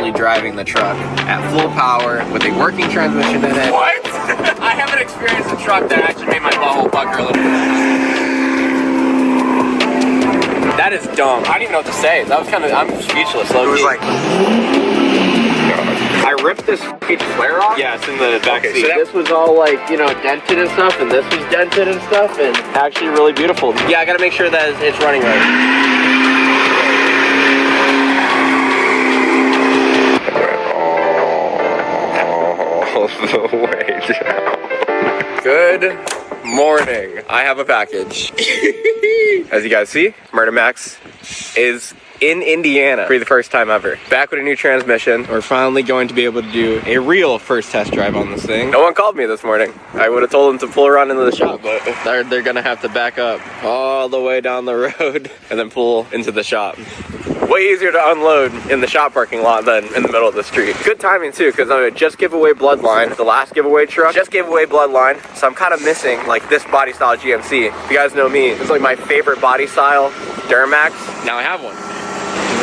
actually driving the truck at full power with a working transmission in it. What? I haven't experienced a truck that actually made my butthole pucker a little bit. That is dumb. I don't even know what to say. That was kind of, I'm speechless. It was like, I ripped this fucking flare off? Yeah, it's in the back seat. So this was all like, you know, dented and stuff, and this was dented and stuff, and actually really beautiful. Yeah, I gotta make sure that it's running right. All the way down. Good morning. I have a package. As you guys see, Murder Max is in Indiana for the first time ever. Back with a new transmission. We're finally going to be able to do a real first test drive on this thing. No one called me this morning. I would have told them to pull around into the shop, but they're gonna have to back up all the way down the road and then pull into the shop. Way easier to unload in the shop parking lot than in the middle of the street. Good timing too, because I just gave away Bloodline. The last giveaway truck just gave away Bloodline, so I'm kind of missing like this body style GMC. If you guys know me, it's like my favorite body style Duramax. Now I have one.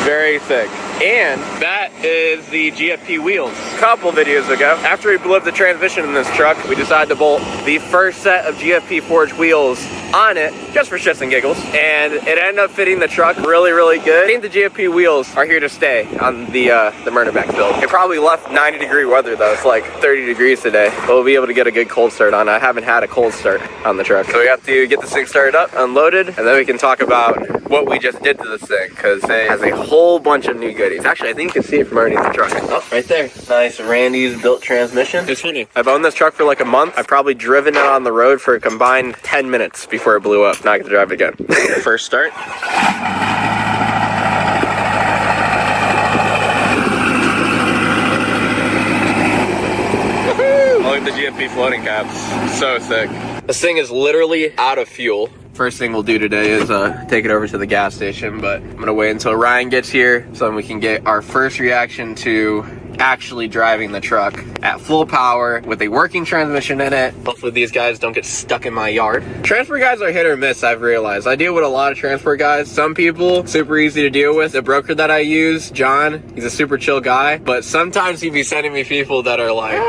Very thick. And that is the GFP wheels. A couple videos ago, after we blew up the transmission in this truck, we decided to bolt the first set of GFP forged wheels on it, just for shits and giggles. And it ended up fitting the truck really, really good. I think the GFP wheels are here to stay on the Murder Max build. It probably left 90-degree weather though. It's like 30 degrees today. But we'll be able to get a good cold start on it. I haven't had a cold start on the truck. So we have to get this thing started up, unloaded, and then we can talk about what we just did to this thing, because it has a whole bunch of new goodies. Actually, I think you can see it from underneath the truck. Oh, right there. Nice Randy's built transmission. It's funny. I've owned this truck for like a month. I've probably driven it on the road for a combined 10 minutes before it blew up. Now I get to drive it again. First start. Woohoo! Look at the GFP floating caps. So sick. This thing is literally out of fuel. First thing we'll do today is take it over to the gas station, but I'm gonna wait until Ryan gets here so then we can get our first reaction to actually driving the truck at full power with a working transmission in it. Hopefully these guys don't get stuck in my yard. Transport guys are hit or miss, I've realized. I deal with a lot of transport guys. Some people, super easy to deal with. The broker that I use, John, he's a super chill guy, but sometimes he'd be sending me people that are like,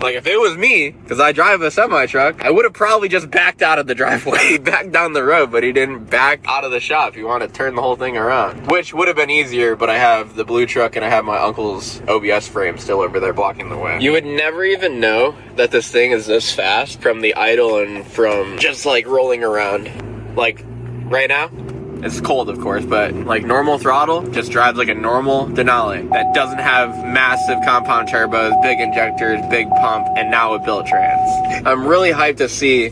like if it was me, because I drive a semi-truck, I would have probably just backed out of the driveway, back down the road, but he didn't back out of the shop. He wanted to turn the whole thing around, which would have been easier, but I have the blue truck and I have my uncle's OBS frame still over there blocking the way. You would never even know that this thing is this fast from the idle and from just like rolling around. Like right now, it's cold, of course, but like normal throttle just drives like a normal Denali that doesn't have massive compound turbos, big injectors, big pump, and now a built trans. I'm really hyped to see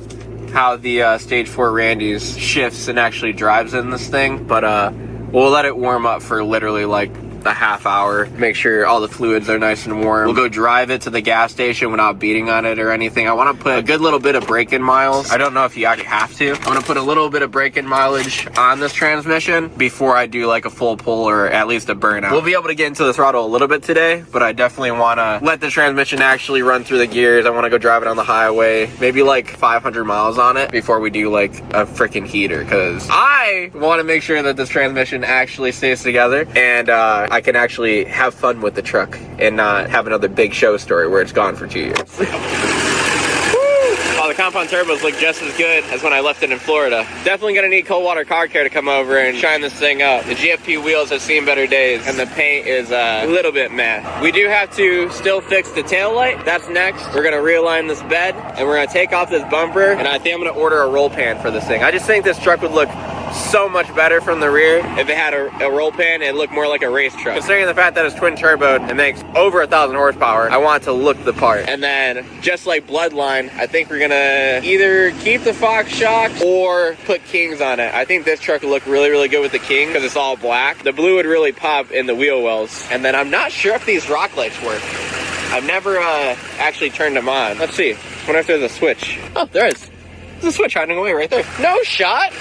how the Stage 4 Randy's shifts and actually drives in this thing, but we'll let it warm up for literally like a half hour, make sure all the fluids are nice and warm. We'll go drive it to the gas station without beating on it or anything. I want to put a good little bit of break-in miles. I don't know if you actually have to. I'm gonna put a little bit of break-in mileage on this transmission before I do like a full pull or at least a burnout. We'll be able to get into the throttle a little bit today, but I definitely want to let the transmission actually run through the gears. I want to go drive it on the highway, maybe like 500 miles on it before we do like a freaking heater, because I want to make sure that this transmission actually stays together and I can actually have fun with the truck and not have another big show story where it's gone for 2 years. Oh, the compound turbos look just as good as when I left it in Florida. Definitely gonna need cold water car care to come over and shine this thing up. The GFP wheels have seen better days and the paint is a little bit meh. We do have to still fix the tail light. That's next. We're gonna realign this bed and we're gonna take off this bumper, and I think I'm gonna order a roll pan for this thing. I just think this truck would look so much better from the rear. If it had a roll pan, it'd look more like a race truck. Considering the fact that it's twin turboed and makes over 1,000 horsepower, I want it to look the part. And then, just like Bloodline, I think we're gonna either keep the Fox shocks or put Kings on it. I think this truck would look really, really good with the King because it's all black. The blue would really pop in the wheel wells. And then I'm not sure if these rock lights work. I've never actually turned them on. Let's see. I wonder if there's a switch. Oh, there is. There's a switch hiding away right there. No shot.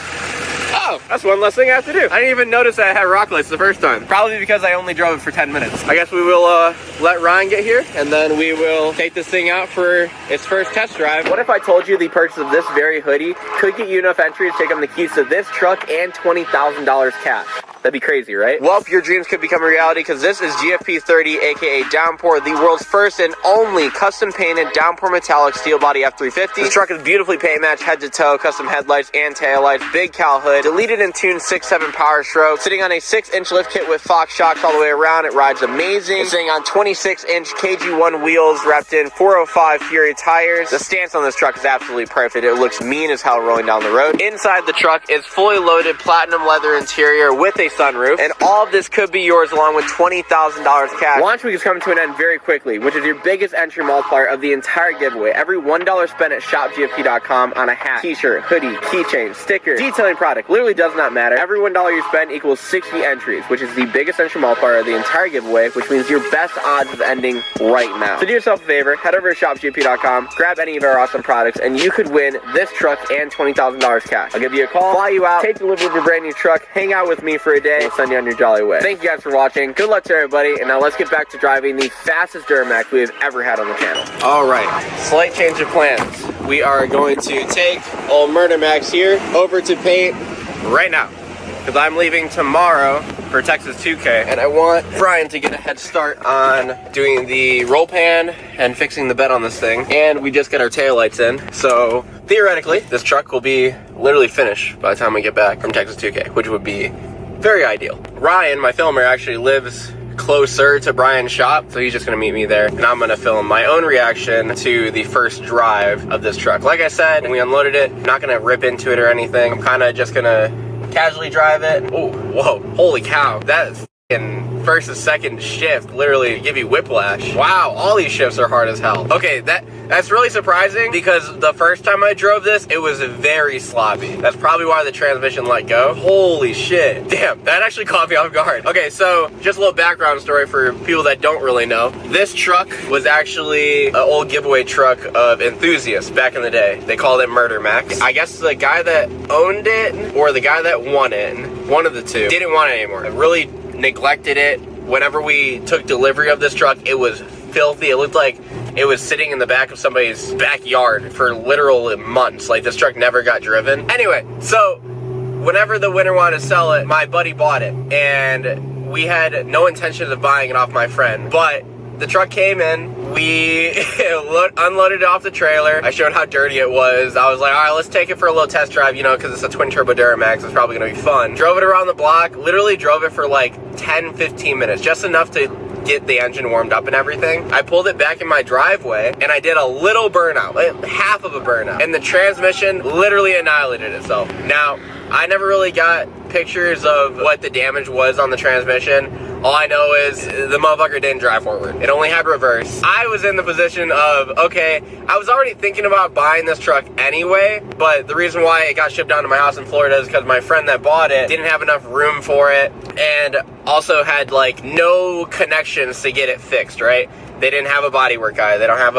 Oh, that's one less thing I have to do. I didn't even notice that I had rock lights the first time. Probably because I only drove it for 10 minutes. I guess we will let Ryan get here, and then we will take this thing out for its first test drive. What if I told you the purchase of this very hoodie could get you enough entries to take on the keys to this truck and $20,000 cash? That'd be crazy, right? Well, your dreams could become a reality because this is GFP 30, aka Downpour, the world's first and only custom painted Downpour metallic steel body F350. This truck is beautifully paint matched head to toe, custom headlights and taillights, big cal hood, deleted and tuned 6.7 power stroke, sitting on a 6-inch lift kit with Fox shocks all the way around. It rides amazing. It's sitting on 26-inch KG1 wheels wrapped in 405 Fury tires. The stance on this truck is absolutely perfect. It looks mean as hell rolling down the road. Inside the truck is fully loaded platinum leather interior with a sunroof, and all of this could be yours along with $20,000 cash. Launch week is coming to an end very quickly, which is your biggest entry multiplier of the entire giveaway. Every $1 spent at shopgfp.com on a hat, t-shirt, hoodie, keychain, sticker, detailing product, literally does not matter. Every $1 you spend equals 60 entries, which is the biggest entry multiplier of the entire giveaway, which means your best odds of ending right now. So do yourself a favor, head over to shopgfp.com, grab any of our awesome products, and you could win this truck and $20,000 cash. I'll give you a call, fly you out, take delivery of your brand new truck, hang out with me for a day, send you on your jolly way. Thank you guys for watching. Good luck to everybody, and now let's get back to driving the fastest Duramax we have ever had on the channel. All right, slight change of plans. We are going to take old Murder Max here over to paint right now because I'm leaving tomorrow for Texas 2K, and I want Brian to get a head start on doing the roll pan and fixing the bed on this thing, and we just got our taillights in, so theoretically this truck will be literally finished by the time we get back from Texas 2K, which would be very ideal. Ryan, my filmer, actually lives closer to Brian's shop, so he's just gonna meet me there, and I'm gonna film my own reaction to the first drive of this truck. Like I said, when we unloaded it, I'm not gonna rip into it or anything. I'm kind of just gonna casually drive it. Oh, whoa, holy cow, that is in first and second shift literally give you whiplash. Wow, all these shifts are hard as hell. Okay, that's really surprising because the first time I drove this, it was very sloppy. That's probably why the transmission let go. Holy shit. Damn, that actually caught me off guard. Okay, so just a little background story for people that don't really know. This truck was actually an old giveaway truck of enthusiasts back in the day. They called it Murder Max. I guess the guy that owned it or the guy that won it, one of the two, didn't want it anymore. It really neglected it. Whenever we took delivery of this truck, it was filthy. It looked like it was sitting in the back of somebody's backyard for literal months. Like, this truck never got driven. Anyway, so whenever the winner wanted to sell it, my buddy bought it, and we had no intention of buying it off my friend, but the truck came in, we unloaded it off the trailer. I showed how dirty it was. I was like, all right, let's take it for a little test drive, you know, because it's a twin turbo Duramax. It's probably gonna be fun. Drove it around the block, literally drove it for like 10-15 minutes, just enough to get the engine warmed up and everything. I pulled it back in my driveway, and I did a little burnout, like half of a burnout, and the transmission literally annihilated itself. Now, I never really got pictures of what the damage was on the transmission. All I know is the motherfucker didn't drive forward. It only had reverse. I was in the position of, okay, I was already thinking about buying this truck anyway, but the reason why it got shipped down to my house in Florida is because my friend that bought it didn't have enough room for it, and also had like no connections to get it fixed, right? They didn't have a bodywork guy. They don't have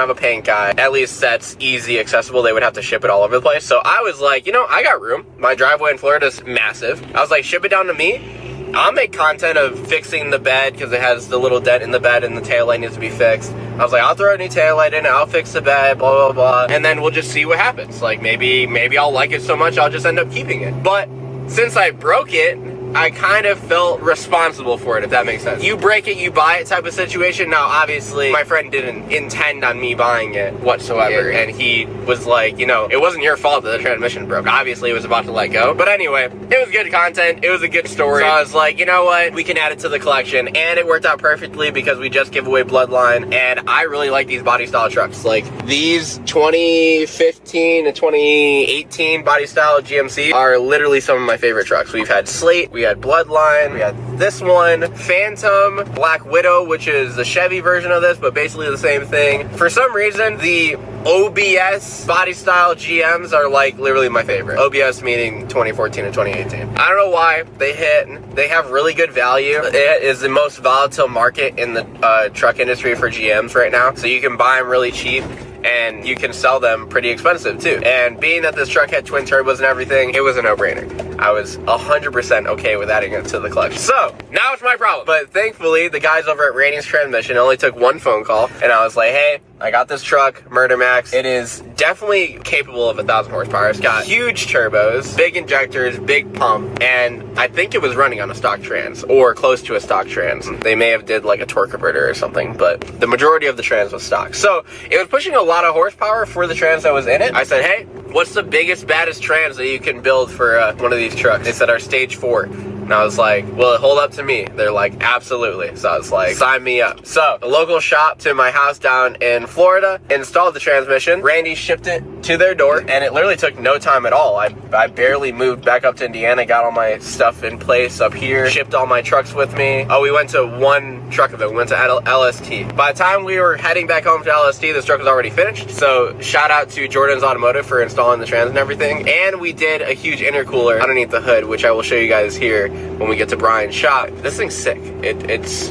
a paint guy. At least that's easy accessible. They would have to ship it all over the place. So I was like, you know, I got room. My driveway in Florida is massive. I was like, ship it down to me. I'll make content of fixing the bed because it has the little dent in the bed and the taillight needs to be fixed. I was like, I'll throw a new taillight in, I'll fix the bed, blah, blah, blah. And then we'll just see what happens. Like, maybe I'll like it so much I'll just end up keeping it. But since I broke it, I kind of felt responsible for it, if that makes sense. You break it, you buy it type of situation. Now, obviously, my friend didn't intend on me buying it whatsoever, and he was like, you know, it wasn't your fault that the transmission broke. Obviously, it was about to let go. But anyway, it was good content. It was a good story. So I was like, you know what? We can add it to the collection, and it worked out perfectly because we just give away Bloodline, and I really like these body style trucks. Like, these 2015 to 2018 body style GMC are literally some of my favorite trucks. We've had Slate, we had Bloodline, we had this one, Phantom, Black Widow, which is the Chevy version of this, but basically the same thing. For some reason, the OBS body style GMs are like literally my favorite. OBS meaning 2014 and 2018. I don't know why they hit. They have really good value. It is the most volatile market in the truck industry for GMs right now. So you can buy them really cheap, and you can sell them pretty expensive too. And being that this truck had twin turbos and everything, it was a no-brainer. I was 100% okay with adding it to the collection. So now it's my problem. But thankfully, the guys over at Randy's Transmission only took one phone call, and I was like, hey, I got this truck, Murder Max. It is definitely capable of 1,000 horsepower. It's got huge turbos, big injectors, big pump, and I think it was running on a stock trans or close to a stock trans. They may have did like a torque converter or something, but the majority of the trans was stock. So it was pushing a lot of horsepower for the trans that was in it. I said, hey, what's the biggest, baddest trans that you can build for one of these trucks? They said our stage 4. And I was like, will it hold up to me? They're like, absolutely. So I was like, sign me up. So a local shop to my house down in Florida installed the transmission. Randy shipped it to their door, and it literally took no time at all. I barely moved back up to Indiana, got all my stuff in place up here, shipped all my trucks with me. Oh, we went to one truck of it. We went to LST. By the time we were heading back home to LST, this truck was already finished. So shout out to Jordan's Automotive for installing the trans and everything. And we did a huge intercooler underneath the hood, which I will show you guys here when we get to Brian's shop. This thing's sick.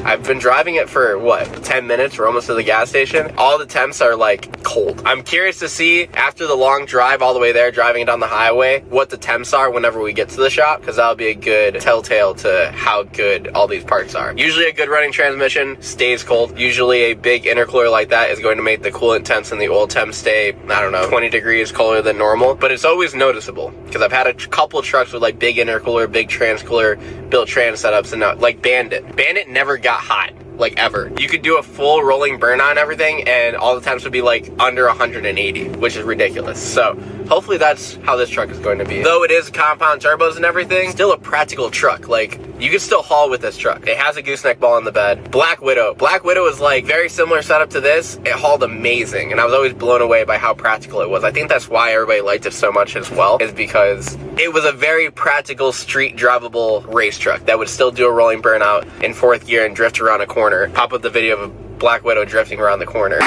I've been driving it for what, 10 minutes? We're almost to the gas station. All the temps are like cold. I'm curious to see after the long drive all the way there, driving it on the highway, what the temps are whenever we get to the shop, because that'll be a good telltale to how good all these parts are. Usually a good running transmission stays cold. Usually a big intercooler like that is going to make the coolant temps and the oil temps stay, I don't know, 20 degrees colder than normal, but it's always noticeable because I've had a couple trucks with like big intercooler, big transcooler, built trans setups, and now, like Bandit never got hot, like ever. You could do a full rolling burnout and everything, and all the temps would be like under 180, which is ridiculous. So hopefully that's how this truck is going to be. Though it is compound turbos and everything, still a practical truck. Like, you can still haul with this truck. It has a gooseneck ball in the bed. Black Widow is like very similar setup to this. It hauled amazing, and I was always blown away by how practical it was. I think that's why everybody liked it so much as well, is because it was a very practical street drivable race truck that would still do a rolling burnout in 4th gear and drift around a corner. Pop up the video of a Black Widow drifting around the corner.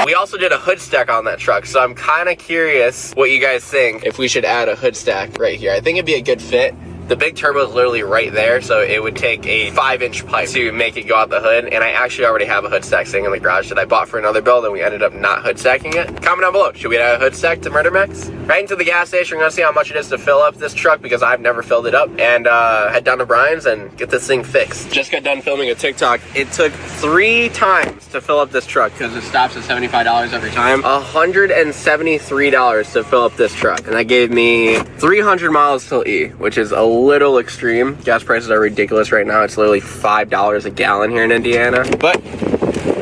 We also did a hood stack on that truck, so I'm kind of curious what you guys think if we should add a hood stack right here. I think it'd be a good fit. The big turbo is literally right there, so it would take a 5-inch pipe to make it go out the hood, and I actually already have a hood stack sitting in the garage that I bought for another build, and we ended up not hood stacking it. Comment down below, should we add a hood stack to Murder Max? Right into the gas station, we're gonna see how much it is to fill up this truck, because I've never filled it up, and head down to Brian's and get this thing fixed. Just got done filming a TikTok. It took 3 times to fill up this truck, because it stops at $75 every time. $173 to fill up this truck, and that gave me 300 miles till E, which is a little extreme. Gas prices are ridiculous right now. It's literally $5 a gallon here in Indiana. But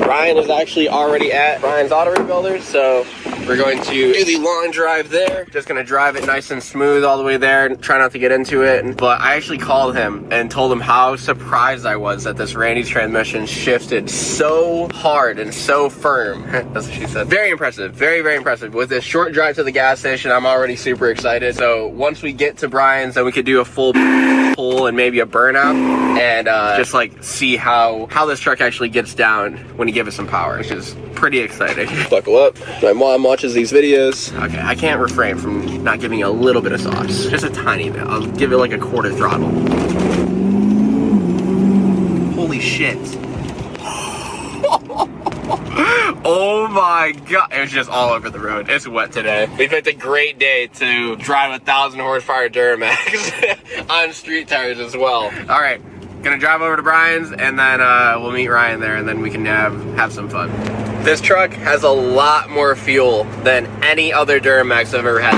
Brian is actually already at Brian's Auto Rebuilders, so we're going to do the long drive there. Just gonna drive it nice and smooth all the way there and try not to get into it. But I actually called him and told him how surprised I was that this Randy's transmission shifted so hard and so firm. That's what she said. Very impressive. Very, very impressive. With this short drive to the gas station, I'm already super excited. So once we get to Brian's, then we could do a full pull and maybe a burnout and just like see how this truck actually gets down when you give it some power, which is pretty exciting. Buckle up. My mom watches these videos. Okay, I can't refrain from not giving a little bit of sauce. Just a tiny bit. I'll give it like a quarter throttle. Holy shit. Oh my god. It was just all over the road. It's wet today. We picked a great day to drive 1,000 horsepower Duramax on street tires as well. All right, gonna drive over to Brian's, and then we'll meet Ryan there, and then we can have some fun. This truck has a lot more fuel than any other Duramax I've ever had.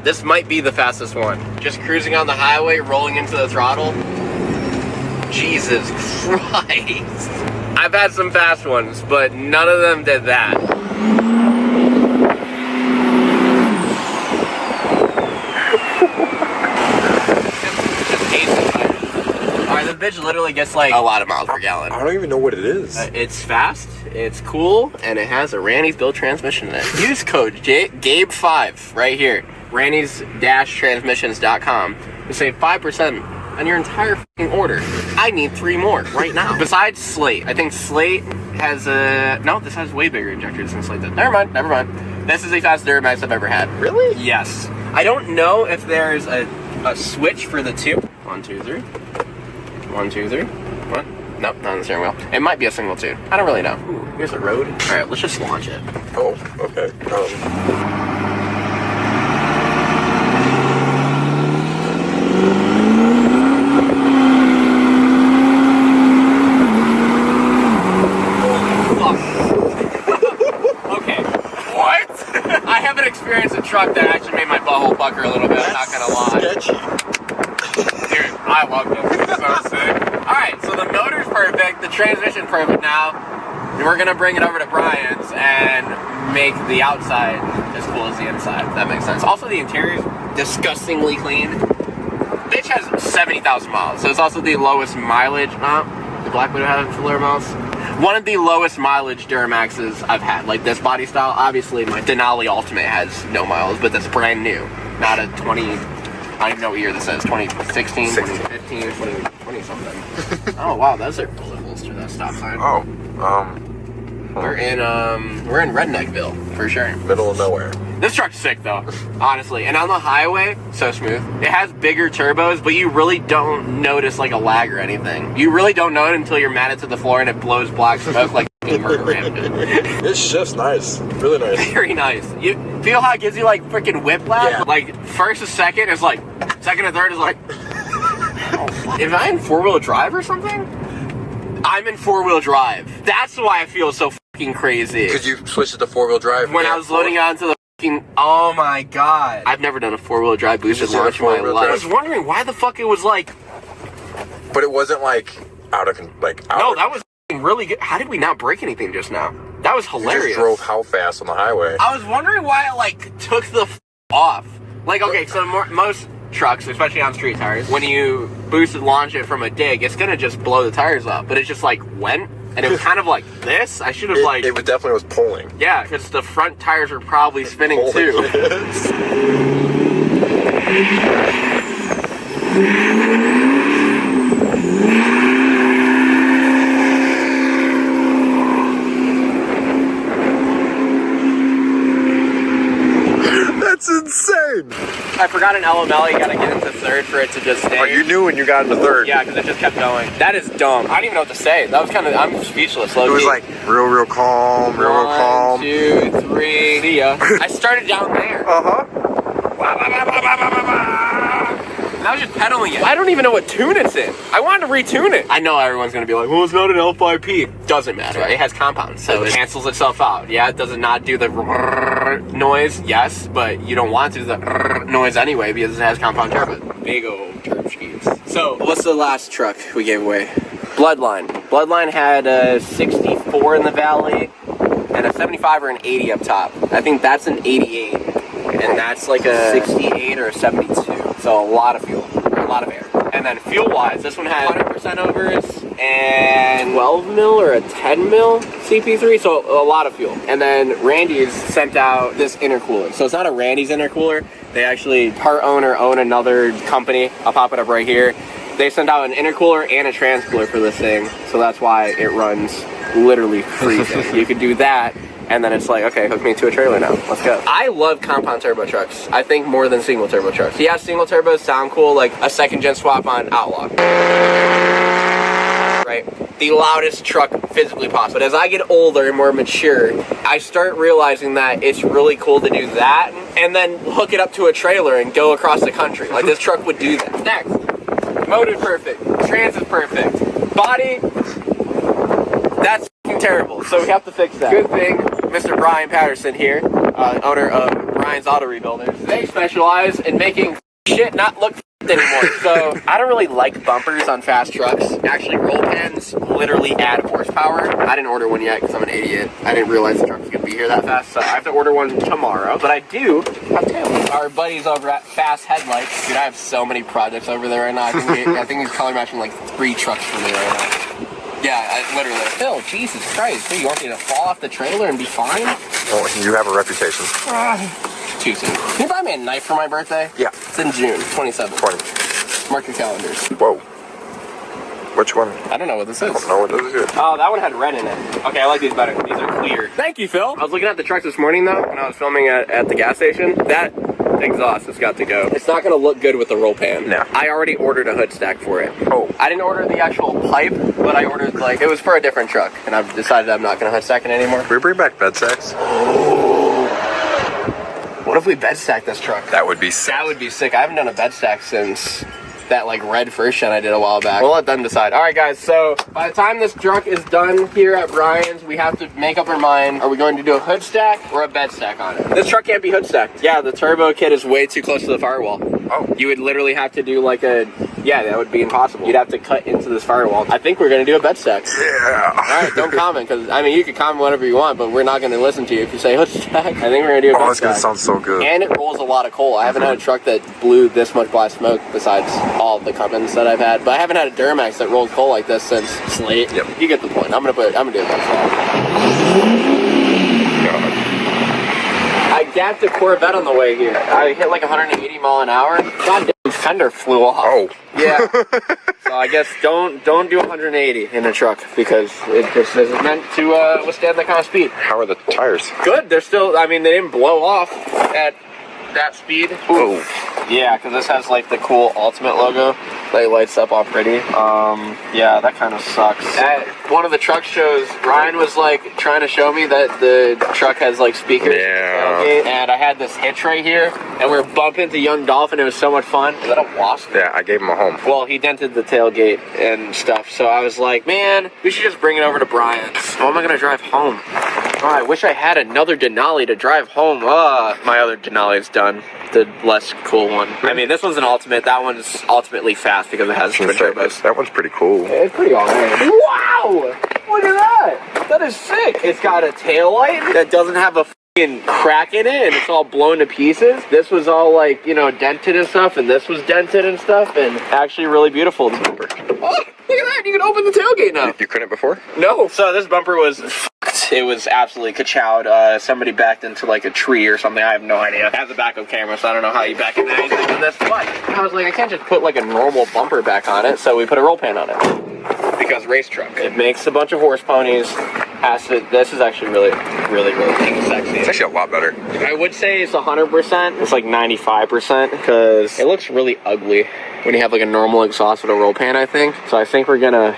This might be the fastest one. Just cruising on the highway, rolling into the throttle. Jesus Christ. I've had some fast ones, but none of them did that. The bitch literally gets like a lot of miles per gallon. I don't even know what it is. It's fast, it's cool, and it has a Randy's built transmission in it. Use code GABE5 right here. Randy's-transmissions.com to save 5% on your entire fucking order. I need 3 more right now. Besides Slate. I think Slate has a... No, this has way bigger injectors than Slate does. Never mind. This is the fastest Duramax I've ever had. Really? Yes. I don't know if there's a switch for the 2. 1, 2, 3. 1, 2, 3. What? Nope, not on the steering wheel. It might be a single tune. I don't really know. Ooh, here's the road. All right, let's just launch it. Oh, okay. I haven't experienced a truck that actually made my butthole pucker a little bit, I'm not gonna lie. Sketchy. Dude, I love this. It's so sick. Alright, so the motor's perfect, the transmission perfect now. We're gonna bring it over to Brian's and make the outside as cool as the inside. That makes sense. Also, the interior's disgustingly clean. Bitch has 70,000 miles, so it's also the lowest mileage. The Black Widow have lower miles. One of the lowest mileage Duramaxes I've had. Like this body style, obviously my Denali Ultimate has no miles, but that's brand new. Not a 20, I don't even know what year this is, 2016, 2015, 2020 something. Oh wow, those are bullet holes through that stop sign. Oh, we're in Redneckville, for sure. middle of nowhere. This truck's sick though, honestly. And on the highway, so smooth. It has bigger turbos, but you really don't notice like a lag or anything. You really don't know it until you're matted to the floor and it blows black smoke like murder rammed. This shift's nice, really nice. Very nice. You feel how it gives you like freaking whiplash? Yeah. Like first to second is like, second to third is like, oh, fuck. Am I in 4-wheel drive or something? I'm in 4-wheel drive. That's why I feel so fucking crazy. Because you switched it to 4-wheel drive. When I was loading onto the oh my god. I've never done a 4-wheel drive boosted launch in my life. I was wondering why the fuck it was like. But it wasn't like out of No, that was really good. How did we not break anything just now? That was hilarious. You just drove how fast on the highway? I was wondering why it like took the off. Like, okay, so most trucks, especially on street tires, when you boost and launch it from a dig, it's gonna just blow the tires up. But it just like went. And it was kind of like this. I should have like. It definitely was pulling. Yeah, because the front tires were probably spinning too. That's insane. I forgot an LML. You gotta get into third for it to just stay. Oh, you knew when you got into third. Yeah, because it just kept going. That is dumb. I don't even know what to say. That was kind of. I'm speechless. Low It was key. like real calm, real calm. 1, 2, 3. See ya. I started down there. And I was just pedaling it. I don't even know what tune it's in. I wanted to retune it. I know everyone's gonna be like, well, it's not an L5P. Doesn't matter. It has compounds, so it cancels itself out. Yeah, it does not do the noise, yes, but you don't want to do the noise anyway because it has compound turbos. Big old turbo skis. So, what's the last truck we gave away? Bloodline. Bloodline had a 64 in the valley and a 75 or an 80 up top. I think that's an 88. And that's like a 68 or a 72. So a lot of fuel, a lot of air. And then fuel-wise, this one had 100% overs and 12 mil or a 10 mil CP3, so a lot of fuel. And then Randy's sent out this intercooler. So it's not a Randy's intercooler. They actually, part owner, own another company. I'll pop it up right here. They sent out an intercooler and a transpooler for this thing. So that's why it runs literally freezing. You could do that. And then it's like, okay, hook me to a trailer now. Let's go. I love compound turbo trucks. I think more than single turbo trucks. Yeah, single turbos sound cool, like a second gen swap on Outlaw. Right? The loudest truck physically possible. But as I get older and more mature, I start realizing that it's really cool to do that and then hook it up to a trailer and go across the country. Like this truck would do that. Next, motor's perfect. Trans is perfect. Body, that's terrible, so we have to fix that. Good thing Mr. Brian Patterson here, owner of Brian's Auto Rebuilders, they specialize in making shit not look anymore. So I don't really like bumpers on fast trucks. Actually, roll pins literally add horsepower. I didn't order one yet because I'm an idiot. I didn't realize the truck was gonna be here that fast, so I have to order one tomorrow. But I do have taillights. Our buddies over at Fast Headlights. Dude, I have so many projects over there right now. I think he's color matching like 3 trucks for me right now. Yeah, literally. Phil, Jesus Christ. What, you want me to fall off the trailer and be fine? Oh, you have a reputation. Too soon. Can you buy me a knife for my birthday? Yeah. It's in June 27th. 20. Mark your calendars. Whoa. Which one? I don't know what this is. I don't know what this is. Oh, that one had red in it. Okay, I like these better. These are clear. Thank you, Phil. I was looking at the trucks this morning, though, when I was filming at the gas station. That exhaust has got to go. It's not gonna look good with the roll pan. No. I already ordered a hood stack for it. Oh. I didn't order the actual pipe, but I ordered like, it was for a different truck, and I've decided I'm not gonna hood stack it anymore. Can we bring back bed sacks? What if we bed stack this truck? That would be sick. That would be sick. I haven't done a bed stack since that like red first shed I did a while back. We'll let them decide. All right, guys. So by the time this truck is done here at Brian's, we have to make up our mind. Are we going to do a hood stack or a bed stack on it? This truck can't be hood stacked. Yeah, the turbo kit is way too close to the firewall. Oh. You would literally have to do like a, yeah, that would be impossible. You'd have to cut into this firewall. I think we're going to do a bed stack. Yeah. All right, don't comment, because I mean, you can comment whatever you want, but we're not going to listen to you if you say hood stack. I think we're going to do a Oh, hood it's going to stack. sound so good. And it rolls a lot of coal. I haven't had a truck that blew this much black smoke besides all of the Cummins that I've had. But I haven't had a Duramax that rolled coal like this since Slate. Yep. You get the point. I'm gonna do it. God. I gapped a Corvette on the way here. I hit like 180 mile an hour. God damn, fender flew off. Oh. Yeah. So I guess don't do 180 in a truck, because it just isn't meant to withstand that kind of speed. How are the tires? Good. They're still, I mean, they didn't blow off at that speed. Oh. Yeah, because this has like the cool Ultimate logo that lights up all pretty. Yeah, that kind of sucks. At one of the truck shows, Ryan was like trying to show me that the truck has like speakers. Yeah. And I had this hitch right here, and we were bumping into Young Dolphin. It was so much fun. Is that a wasp? Yeah, I gave him a home. Well, he dented the tailgate and stuff, so I was like, man, we should just bring it over to Brian's. How am I gonna drive home? Oh, I wish I had another Denali to drive home. My other Denali is done. The less cool one. I mean, this one's an Ultimate. That one's ultimately fast because it has twin turbos. That one's pretty cool. It's pretty awesome. Wow! Look at that! That is sick. It's got a tail light that doesn't have a fucking crack in it, and it's all blown to pieces. This was all like, you know, dented and stuff, and this was dented and stuff, and actually really beautiful. Oh, look at that! You can open the tailgate now. You couldn't before? No. So this bumper was fucked. It was absolutely ka-chowed. Somebody backed into like a tree or something. I have no idea. I have the backup camera, so I don't know how you back into anything with this. But I was like, I can't just put like a normal bumper back on it, so we put a roll pan on it. Because race truck. It makes a bunch of horse ponies. This is actually really sexy. It's actually a lot better. I would say it's 100%. It's like 95% because it looks really ugly when you have like a normal exhaust with a roll pan, I think. So I think we're gonna,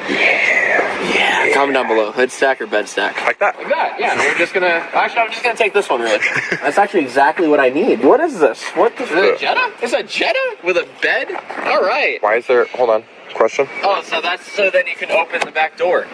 yeah, comment down below, hood stack or bed stack. Like that? Like that, yeah. We're just gonna, actually I'm just gonna take this one really. That's actually exactly what I need. What is this? What the, is it a Jetta? It's a Jetta with a bed? All right. Why is there, hold on, question? Oh, so that's so then you can open the back door.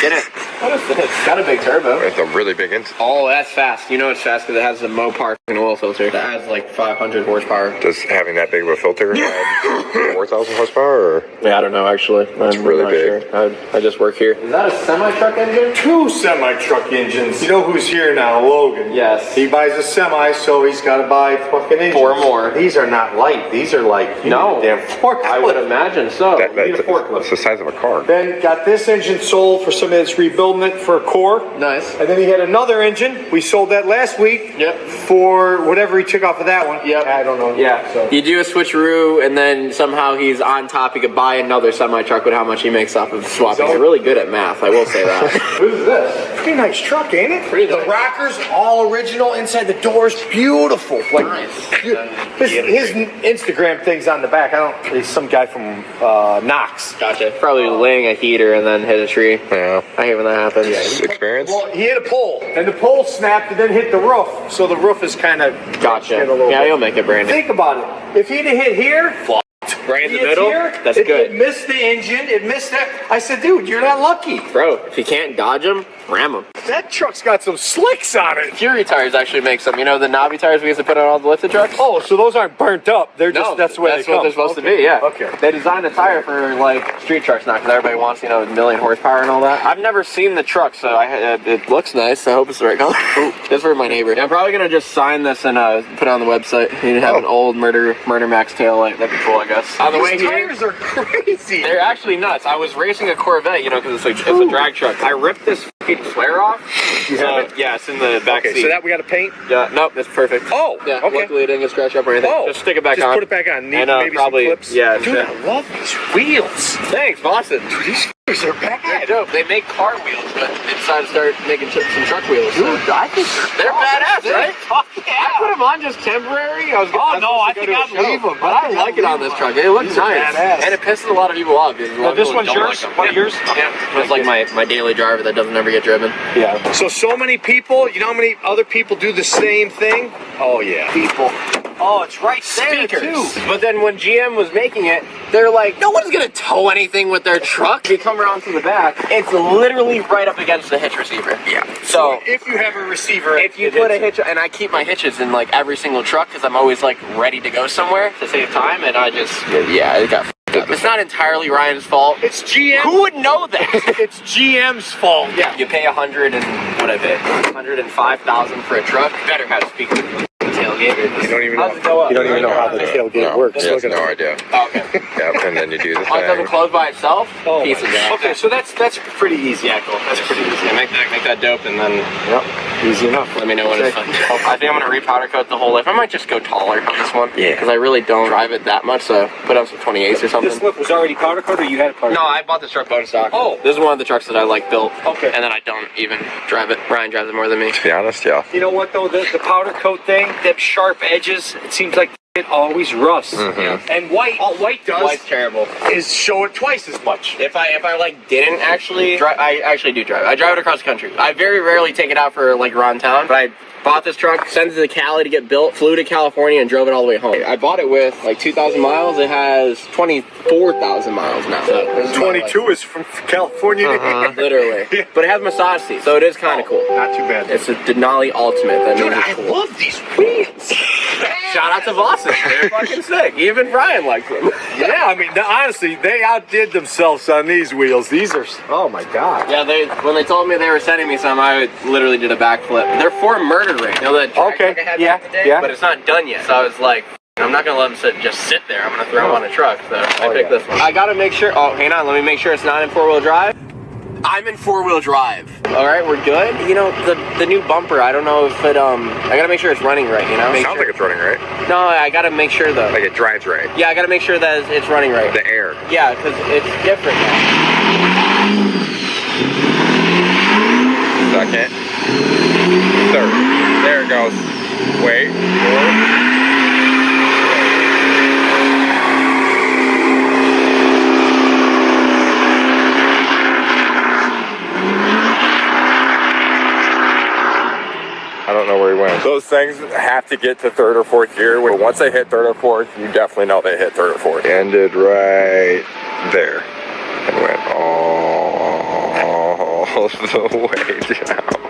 Get it? What is this? It's got a big turbo. It's a really big engine. Oh, that's fast. You know it's fast because it has the Mopar oil filter. That has like 500 horsepower. Does having that big of a filter add 4,000 horsepower? Or? Yeah, I don't know actually. It's really big. Sure. I just work here. Is that a semi-truck engine? 2 semi-truck engines. You know who's here now? Logan. Yes. He buys a semi, so he's got to buy fucking engines. 4 more. These are not light. These are like, you No. need a damn forklift. I would imagine so. That, need a it's forklift. the size of a car. Then got this engine sold for somebody that's rebuilding it for a core. Nice. And then he had another engine. We sold that last week. Yep. For whatever he took off of that one. Yep. I don't know. Yeah. So. You do a switcheroo, and then somehow he's on top. He could buy another semi-truck with how much he makes off of swapping. He's really good at math, I will say that. Who's this? Pretty nice truck, ain't it? Pretty The nice. rockers, all original. Inside the doors, beautiful. Like Nice. his Instagram thing's on the back. He's some guy from Knox. Gotcha. Probably laying a heater and then hit a tree. Yeah. I hate when that happens. Experience? Well, he hit a pole, and the pole snapped and then hit the roof. So the roof is kind of Gotcha. a little Yeah, bit. you'll make it, Brandon. Think about it. If he'd have hit here, Right in the hits middle? here, That's it good. missed the engine. It missed that. I said, dude, you're not lucky. Bro, if you can't dodge them, ram them. That truck's got some slicks on it. Fury tires actually make some. You know the knobby tires we used to put on all the lifted trucks? Oh, so those aren't burnt up. They're just, that's the way that's they what come. they're supposed Okay. to be, yeah. Okay. They designed a tire for like street trucks now because everybody wants, you know, a million horsepower and all that. I've never seen the truck, so it looks nice. I hope it's the right color. This is for my neighbor. I'm probably gonna just sign this and put it on the website. You have an old Murder Max tail light. That'd be cool, I guess. On the way These here, tires are crazy. they're actually nuts. I was racing a Corvette, you know, because it's a drag truck. I ripped this fucking flare off. You have it? Yeah, it's in the back Okay, seat. so that we got to paint? Yeah, nope, that's perfect. Oh, Yeah, okay. luckily it didn't get scratched up or anything. Oh, just stick it back just on. put it back on. Need And, maybe probably, some clips. yeah, Dude, yeah. I love these wheels. Thanks, Boston. These These are bad. They're dope. They make car wheels, but they decided to start making some truck wheels. Dude, I think They're badass, right? Fuck yeah. I put them on just temporary. I think I'd leave them. But I like it on this truck. It looks nice. badass. And it pisses a lot of people off. This one's yours? One of yours? Yeah. It's like my daily driver that doesn't ever get driven. Yeah. So many people, you know how many other people do the same thing? Oh, yeah. People. Oh, it's right there, Speakers. too. But then when GM was making it, they're like, no one's gonna tow anything with their truck. You come around to the back, it's literally right up against the hitch receiver. Yeah. So if you have a receiver, if you put a hitch, and I keep my hitches in like every single truck because I'm always like ready to go somewhere to save time, and I just, yeah, it got f***ed up. It's not entirely Ryan's fault. it's GM. Who would know that? It's GM's fault. Yeah, you pay 100 and what I pay, 105,000 for a truck. You better have speakers. Tailgate. You don't even How's it go up? You don't even know how the to tailgate no, works. He has Look at no it. idea. Oh, okay. Yep, and then you do the Oh, it doesn't thing. close by itself? Oh, Piece of that. okay, so that's pretty easy. Yeah, cool. That's pretty easy. Make that dope and then Yep. Easy enough. let me know when it's done. I think I'm gonna repowder coat the whole lift. I might just go taller on this one. Yeah. Because I really don't drive it that much, so put on some 28s or something. This lift was already powder coated, or you had it powder No, I bought this truck bone stock. Oh. This is one of the trucks that I like built. Okay. And then I don't even drive it. Ryan drives it more than me. To be honest, yeah. You know what though? The powder coat thing, them sharp edges, it seems like it always rusts. Mhm. And white, all white does White's terrible. is show it twice as much. If I like didn't actually drive, I actually do drive. I drive it across the country. I very rarely take it out for like around town, but I bought this truck, sent it to Cali to get built, flew to California and drove it all the way home. I bought it with like 2,000 miles. It has 24,000 miles now. So this is 22 is from California to here. literally. But it has massage seats, so it is kind of cool. Not too bad. It's a Denali Ultimate. That Dude, means I it's cool. love these wheels. Shout out to Vossen. They're fucking sick. Even Brian likes them. Yeah, I mean, honestly, they outdid themselves on these wheels. These are, oh my God. Yeah, when they told me they were sending me some, I literally did a backflip. They're for Murder Ring. You know that track Okay, I had yeah, back in the day? yeah. But it's not done yet. So I was like, I'm not gonna let them just sit there. I'm gonna throw them on a truck. So I picked this one. I gotta make sure. Oh, hang on. Let me make sure it's not in 4-wheel drive. I'm in 4-wheel drive. All right, we're good. You know, the new bumper. I don't know if it. I gotta make sure it's running right. You know. Sounds like it's running right. No, I gotta make sure though. Like it drives right. Yeah, I gotta make sure that it's running right. The air. Yeah, because it's different now. Second. Third. There it goes. Wait. I don't know where he went. Those things have to get to third or fourth gear. But once they hit third or fourth, you definitely know they hit third or fourth. Ended right there and went all the way down.